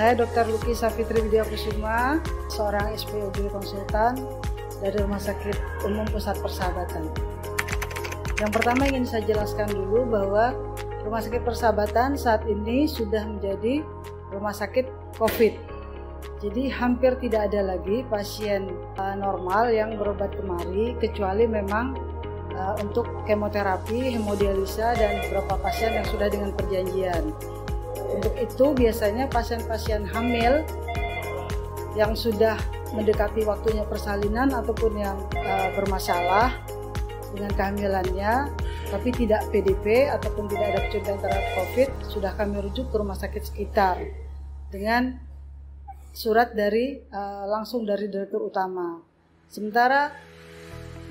Saya Dr. Luki Safitri Widya Kusuma, seorang SPOD konsultan dari Rumah Sakit Umum Pusat Persahabatan. Yang pertama ingin saya jelaskan dulu bahwa Rumah Sakit Persahabatan saat ini sudah menjadi rumah sakit COVID. Jadi hampir tidak ada lagi pasien normal yang berobat kemari, kecuali memang untuk kemoterapi, hemodialisa, dan beberapa pasien yang sudah dengan perjanjian. Untuk itu biasanya pasien-pasien hamil yang sudah mendekati waktunya persalinan ataupun yang bermasalah dengan kehamilannya tapi tidak PDP ataupun tidak ada kecurigaan terhadap COVID, sudah kami rujuk ke rumah sakit sekitar dengan surat dari langsung dari direktur utama. Sementara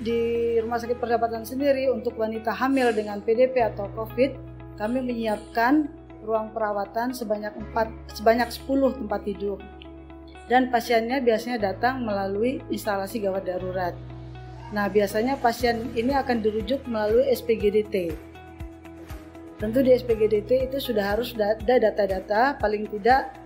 di Rumah Sakit Persahabatan sendiri untuk wanita hamil dengan PDP atau COVID, kami menyiapkan ruang perawatan sebanyak 10 tempat tidur. Dan pasiennya biasanya datang melalui instalasi gawat darurat. Nah, biasanya pasien ini akan dirujuk melalui SPGDT. Tentu di SPGDT itu sudah harus ada data-data, paling tidak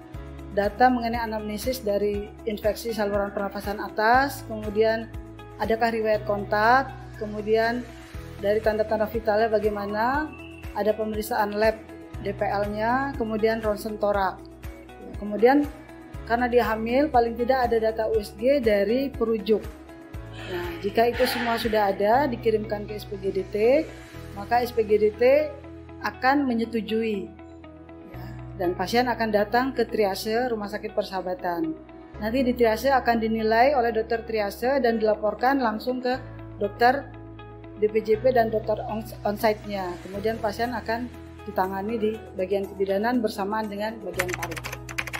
data mengenai anamnesis dari infeksi saluran pernafasan atas, kemudian adakah riwayat kontak, kemudian dari tanda-tanda vitalnya bagaimana, ada pemeriksaan lab DPL-nya, kemudian ronsen torak. Kemudian karena dia hamil, paling tidak ada data USG dari perujuk. Nah, jika itu semua sudah ada, dikirimkan ke SPGDT, maka SPGDT akan menyetujui. Dan pasien akan datang ke triase Rumah Sakit Persahabatan. Nanti di triase akan dinilai oleh dokter triase dan dilaporkan langsung ke dokter DPJP dan dokter onsite-nya. Kemudian pasien akan ditangani di bagian kebidanan bersamaan dengan bagian paru.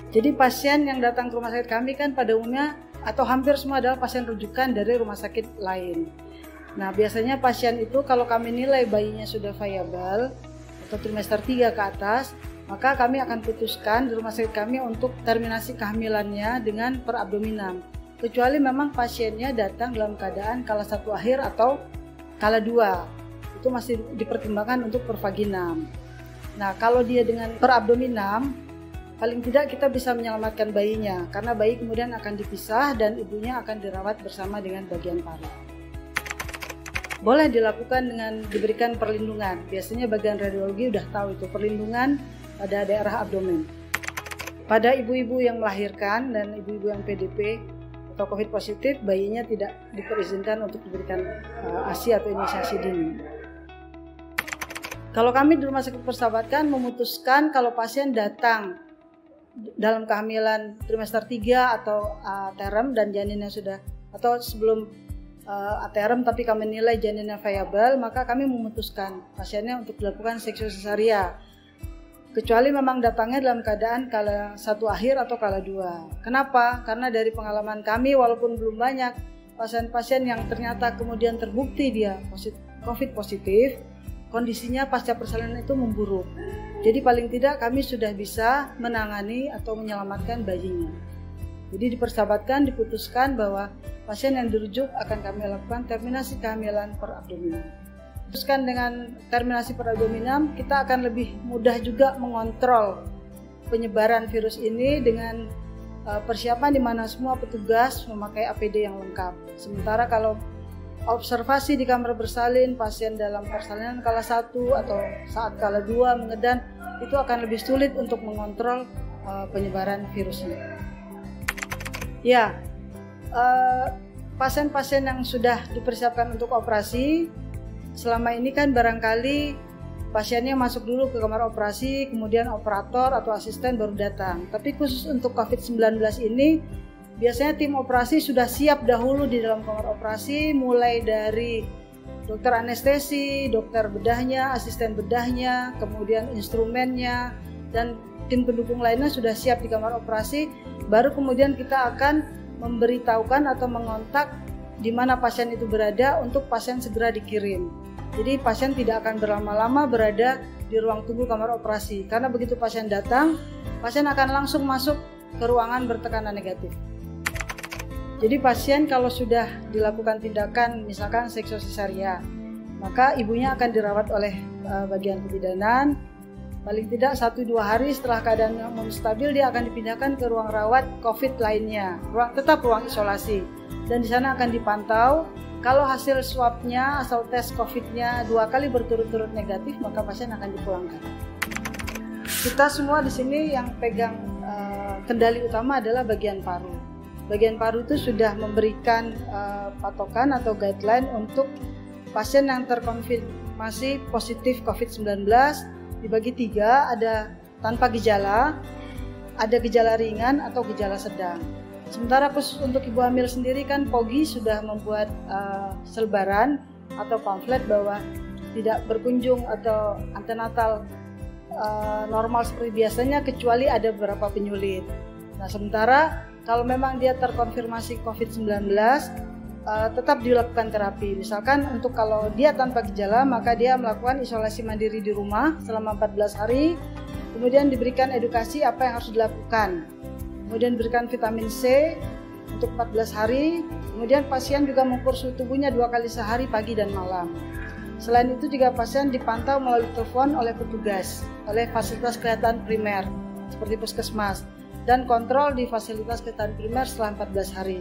Jadi pasien yang datang ke rumah sakit kami kan pada umumnya atau hampir semua adalah pasien rujukan dari rumah sakit lain. Nah, biasanya pasien itu kalau kami nilai bayinya sudah viable atau trimester 3 ke atas, maka kami akan putuskan di rumah sakit kami untuk terminasi kehamilannya dengan perabdominam. Kecuali memang pasiennya datang dalam keadaan kala 1 akhir atau kala 2. Itu masih dipertimbangkan untuk pervaginam. Nah, kalau dia dengan perabdominam, paling tidak kita bisa menyelamatkan bayinya karena bayi kemudian akan dipisah dan ibunya akan dirawat bersama dengan bagian paru. Boleh dilakukan dengan diberikan perlindungan. Biasanya bagian radiologi udah tahu itu perlindungan pada daerah abdomen. Pada ibu-ibu yang melahirkan dan ibu-ibu yang PDP atau COVID positif, bayinya tidak diperizinkan untuk diberikan ASI atau inisiasi dini. Kalau kami di Rumah Sakit Persahabatan memutuskan kalau pasien datang dalam kehamilan trimester 3 atau term dan janinnya sudah atau sebelum aterem tapi kami nilai janinnya viable, maka kami memutuskan pasiennya untuk dilakukan seksio sesaria. Kecuali memang datangnya dalam keadaan kala 1 akhir atau kala 2. Kenapa? Karena dari pengalaman kami walaupun belum banyak pasien-pasien yang ternyata kemudian terbukti dia COVID positif, kondisinya pasca persalinan itu memburuk. Jadi paling tidak kami sudah bisa menangani atau menyelamatkan bayinya. Jadi dipersahabatkan, diputuskan bahwa pasien yang dirujuk akan kami lakukan terminasi kehamilan per abdominam. Teruskan dengan terminasi per abdominam, kita akan lebih mudah juga mengontrol penyebaran virus ini dengan persiapan di mana semua petugas memakai APD yang lengkap. Sementara kalau observasi di kamar bersalin, pasien dalam persalinan kala 1 atau saat kala 2 mengedan, itu akan lebih sulit untuk mengontrol penyebaran virusnya. Ya, pasien-pasien yang sudah dipersiapkan untuk operasi, selama ini kan barangkali pasiennya masuk dulu ke kamar operasi, kemudian operator atau asisten baru datang. Tapi khusus untuk COVID-19 ini, biasanya tim operasi sudah siap dahulu di dalam kamar operasi, mulai dari dokter anestesi, dokter bedahnya, asisten bedahnya, kemudian instrumennya, dan tim pendukung lainnya sudah siap di kamar operasi. Baru kemudian kita akan memberitahukan atau mengontak di mana pasien itu berada untuk pasien segera dikirim. Jadi pasien tidak akan berlama-lama berada di ruang tunggu kamar operasi, karena begitu pasien datang, pasien akan langsung masuk ke ruangan bertekanan negatif. Jadi pasien kalau sudah dilakukan tindakan misalkan seksio sesaria, maka ibunya akan dirawat oleh bagian kebidanan, Paling tidak 1-2 hari setelah keadaan umum stabil, dia akan dipindahkan ke ruang rawat COVID lainnya, tetap ruang isolasi. Dan di sana akan dipantau. Kalau hasil swabnya, asal tes COVID-nya 2 kali berturut-turut negatif, maka pasien akan dipulangkan. Kita semua di sini yang pegang kendali utama adalah bagian paru. Bagian paru itu sudah memberikan patokan atau guideline untuk pasien yang terkonfirmasi positif COVID-19 dibagi 3, ada tanpa gejala, ada gejala ringan atau gejala sedang. Sementara khusus untuk ibu hamil sendiri kan POGI sudah membuat selebaran atau pamflet bahwa tidak berkunjung atau antenatal normal seperti biasanya kecuali ada beberapa penyulit. Nah, sementara kalau memang dia terkonfirmasi COVID-19 tetap dilakukan terapi. Misalkan untuk kalau dia tanpa gejala, maka dia melakukan isolasi mandiri di rumah selama 14 hari, kemudian diberikan edukasi apa yang harus dilakukan, kemudian diberikan vitamin C untuk 14 hari, kemudian pasien juga mengukur suhu tubuhnya 2 kali sehari, pagi dan malam. Selain itu juga pasien dipantau melalui telepon oleh petugas, oleh fasilitas kesehatan primer seperti puskesmas, dan kontrol di fasilitas kesehatan primer setelah 14 hari.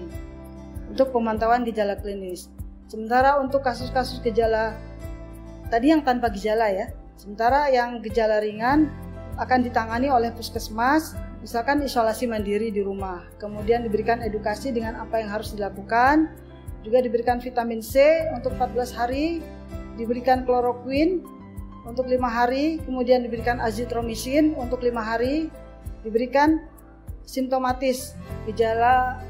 Untuk pemantauan gejala klinis. Sementara untuk kasus-kasus gejala tadi yang tanpa gejala ya, sementara yang gejala ringan akan ditangani oleh puskesmas, misalkan isolasi mandiri di rumah, kemudian diberikan edukasi dengan apa yang harus dilakukan, juga diberikan vitamin C untuk 14 hari, diberikan kloroquine untuk 5 hari, kemudian diberikan azitromisin untuk 5 hari, diberikan simptomatis gejala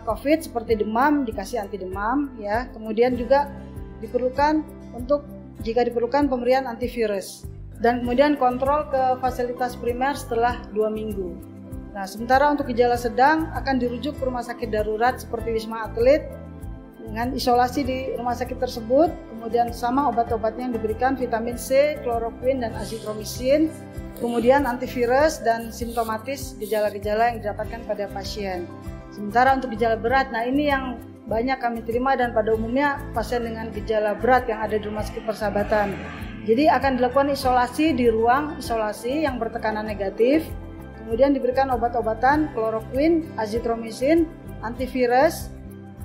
COVID seperti demam, dikasih anti demam ya. Kemudian juga diperlukan untuk jika diperlukan pemberian antivirus, dan kemudian kontrol ke fasilitas primer setelah 2 minggu. Nah, sementara untuk gejala sedang akan dirujuk ke rumah sakit darurat seperti Wisma Atlet dengan isolasi di rumah sakit tersebut, kemudian sama obat-obatnya yang diberikan, vitamin C, kloroquine dan azitromisin, kemudian antivirus dan simptomatis gejala-gejala yang didapatkan pada pasien. Sementara untuk gejala berat, nah ini yang banyak kami terima dan pada umumnya pasien dengan gejala berat yang ada di Rumah Sakit Persahabatan. Jadi akan dilakukan isolasi di ruang isolasi yang bertekanan negatif, kemudian diberikan obat-obatan kloroquine, azitromisin, antivirus,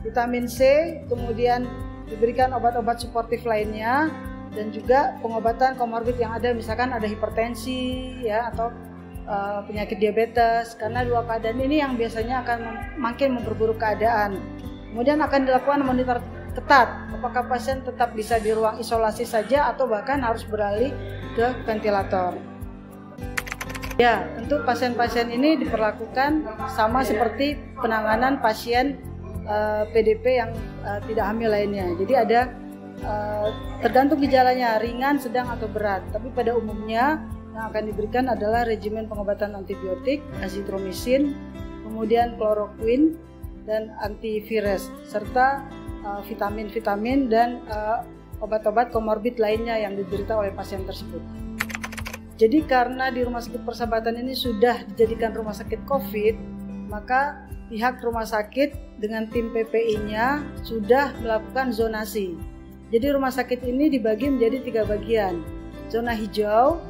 vitamin C, kemudian diberikan obat-obat suportif lainnya, dan juga pengobatan komorbid yang ada, misalkan ada hipertensi ya atau penyakit diabetes, karena 2 keadaan ini yang biasanya akan makin memperburuk keadaan. Kemudian akan dilakukan monitor ketat apakah pasien tetap bisa di ruang isolasi saja atau bahkan harus beralih ke ventilator. Ya, tentu pasien-pasien ini diperlakukan sama seperti penanganan pasien PDP yang tidak hamil lainnya. Jadi ada tergantung gejalanya, ringan, sedang atau berat. Tapi pada umumnya yang akan diberikan adalah regimen pengobatan antibiotik, azitromisin, kemudian kloroquine dan antivirus, serta vitamin-vitamin dan obat-obat komorbid lainnya yang diderita oleh pasien tersebut. Jadi karena di Rumah Sakit Persahabatan ini sudah dijadikan rumah sakit COVID, maka pihak rumah sakit dengan tim PPI-nya sudah melakukan zonasi. Jadi rumah sakit ini dibagi menjadi 3 bagian, zona hijau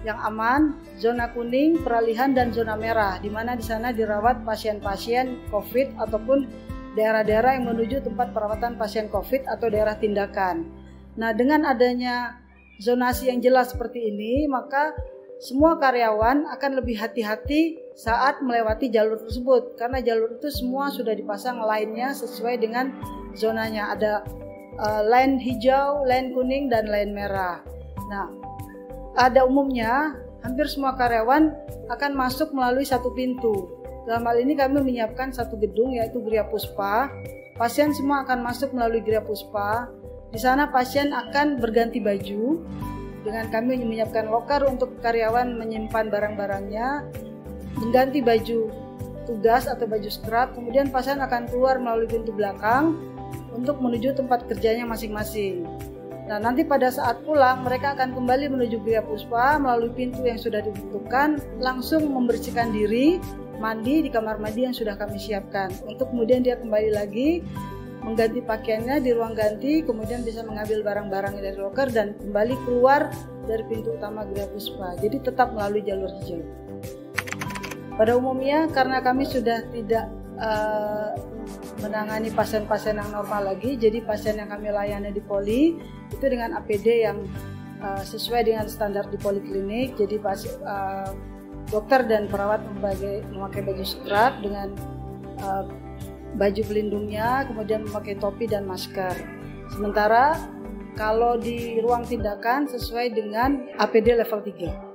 yang aman, zona kuning, peralihan, dan zona merah, di mana di sana dirawat pasien-pasien COVID ataupun daerah-daerah yang menuju tempat perawatan pasien COVID atau daerah tindakan. Nah, dengan adanya zonasi yang jelas seperti ini, maka semua karyawan akan lebih hati-hati saat melewati jalur tersebut, karena jalur itu semua sudah dipasang line-nya sesuai dengan zonanya. Ada line hijau, line kuning, dan line merah. Nah, ada umumnya hampir semua karyawan akan masuk melalui satu pintu. Dalam hal ini kami menyiapkan satu gedung yaitu Gria Puspa. Pasien semua akan masuk melalui Gria Puspa. Di sana pasien akan berganti baju. Dengan kami menyiapkan loker untuk karyawan menyimpan barang-barangnya, mengganti baju tugas atau baju scrub. Kemudian pasien akan keluar melalui pintu belakang untuk menuju tempat kerjanya masing-masing. Nah, nanti pada saat pulang mereka akan kembali menuju Gria Puspa melalui pintu yang sudah ditentukan, langsung membersihkan diri, mandi di kamar mandi yang sudah kami siapkan. Untuk kemudian dia kembali lagi mengganti pakaiannya di ruang ganti, kemudian bisa mengambil barang-barang dari loker dan kembali keluar dari pintu utama Gria Puspa, jadi tetap melalui jalur hijau. Pada umumnya karena kami sudah tidak menangani pasien-pasien yang normal lagi, jadi pasien yang kami layani di poli itu dengan APD yang sesuai dengan standar di poliklinik. Jadi dokter dan perawat memakai baju scrub dengan baju pelindungnya, kemudian memakai topi dan masker. Sementara kalau di ruang tindakan sesuai dengan APD level 3.